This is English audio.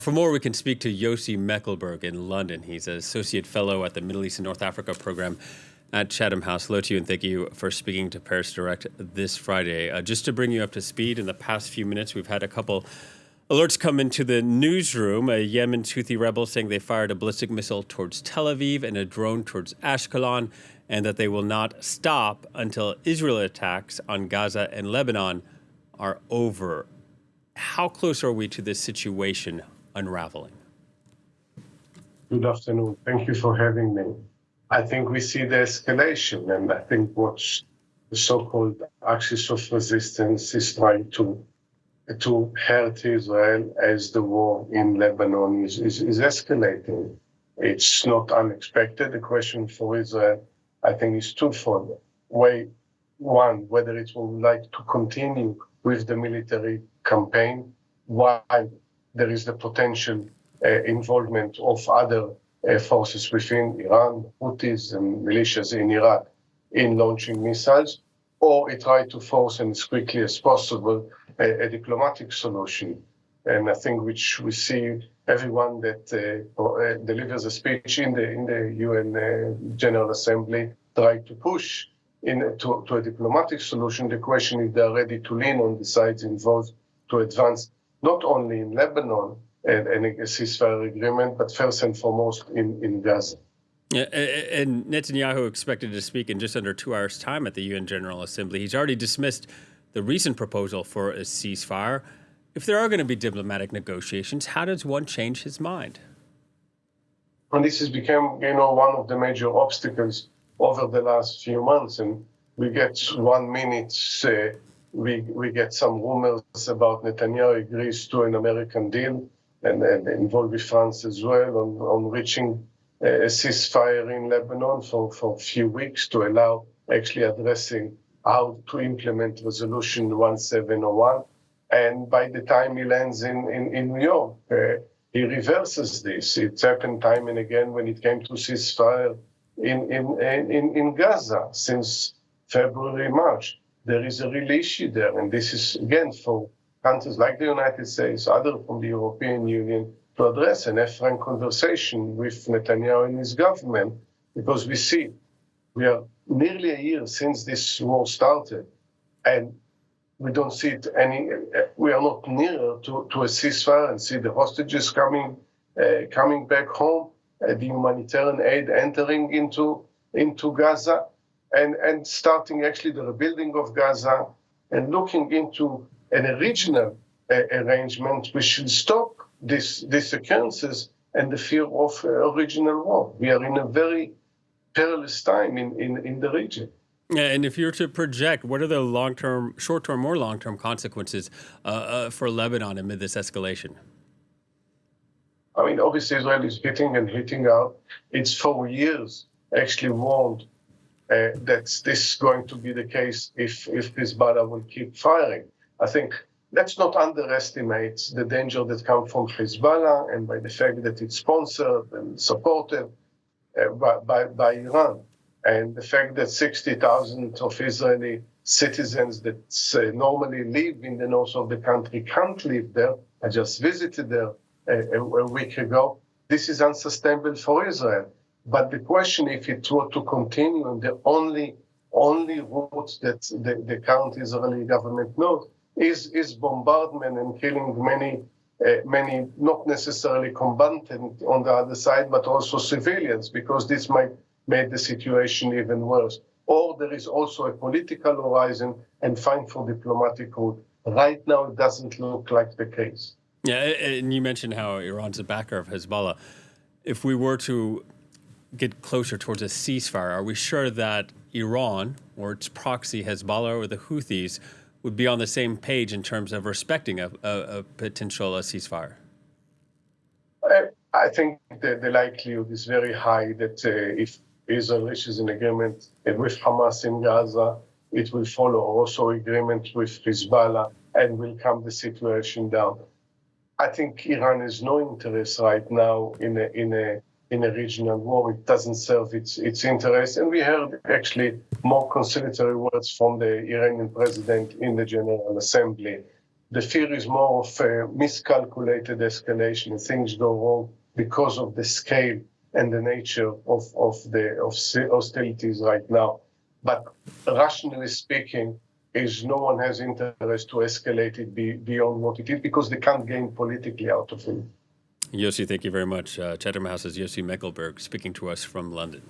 For more, we can speak to Yossi Mekelberg in London. He's an associate fellow at the Middle East and North Africa program at Chatham House. Hello to you, and thank you for speaking to Paris Direct this Friday. Just to bring you up to speed, in the past few minutes, we've had a couple alerts come into the newsroom. A Yemen Houthi rebel saying they fired a ballistic missile towards Tel Aviv and a drone towards Ashkelon, and that they will not stop until Israel attacks on Gaza and Lebanon are over. How close are we to this situation unraveling? Good afternoon. Thank you for having me. I think we see the escalation, and I think what the so-called axis of resistance is trying to hurt Israel as the war in Lebanon is escalating. It's not unexpected. The question for Israel, I think, is twofold. One, whether it would like to continue with the military campaign while there is the potential involvement of other forces within Iran, Houthis and militias in Iraq in launching missiles, or it tried to force, and as quickly as possible, a diplomatic solution. And I think which we see everyone that delivers a speech in the UN General Assembly try to push to a diplomatic solution. The question is, they're ready to lean on the sides involved to advance not only in Lebanon and a ceasefire agreement, but first and foremost in Gaza. Yeah, and Netanyahu expected to speak in just under 2 hours' time at the UN General Assembly. He's already dismissed the recent proposal for a ceasefire. If there are going to be diplomatic negotiations, how does one change his mind? And this has become, one of the major obstacles over the last few months. And we get 1 minute, we get some rumors about Netanyahu agrees to an American deal and involved with France as well on reaching a ceasefire in Lebanon for a few weeks to allow actually addressing how to implement Resolution 1701. And by the time he lands in New York, he reverses this. It's happened time and again when it came to ceasefire in Gaza since February, March. There is a real issue there. And this is, again, for countries like the United States, other from the European Union, to address and have frank conversation with Netanyahu and his government, because we are nearly a year since this war started, and we don't see we are not nearer to a ceasefire and see the hostages coming back home, the humanitarian aid entering into Gaza, and starting actually the rebuilding of Gaza, and looking into a regional arrangement which should stop these occurrences and the fear of a regional war. We are in a very perilous time in the region. Yeah, and if you're to project, what are the long-term, short-term or long-term consequences for Lebanon amid this escalation? I mean, obviously Israel is hitting out. It's for years actually warned that this is going to be the case if Hezbollah will keep firing. I think let's not underestimate the danger that comes from Hezbollah and by the fact that it's sponsored and supported by Iran. And the fact that 60,000 of Israeli citizens that normally live in the north of the country can't live there. I just visited there a week ago. This is unsustainable for Israel. But the question, if it were to continue, and the only route that the current Israeli government knows is bombardment and killing many not necessarily combatants on the other side, but also civilians, because this might make the situation even worse. Or there is also a political horizon and find for diplomatic route. Right now, it doesn't look like the case. Yeah, and you mentioned how Iran's a backer of Hezbollah. If we were to get closer towards a ceasefire, are we sure that Iran or its proxy Hezbollah or the Houthis would be on the same page in terms of respecting a potential ceasefire? I think the likelihood is very high that if Israel reaches an agreement with Hamas in Gaza, it will follow also agreement with Hezbollah and will calm the situation down. I think Iran has no interest right now in a regional war. It doesn't serve its interest. And we heard actually more conciliatory words from the Iranian president in the General Assembly. The fear is more of a miscalculated escalation. Things go wrong because of the scale and the nature of the hostilities right now. But rationally speaking, no one has interest to escalate it beyond what it is because they can't gain politically out of it. Yossi, thank you very much. Chatham House's Yossi Mekelberg speaking to us from London.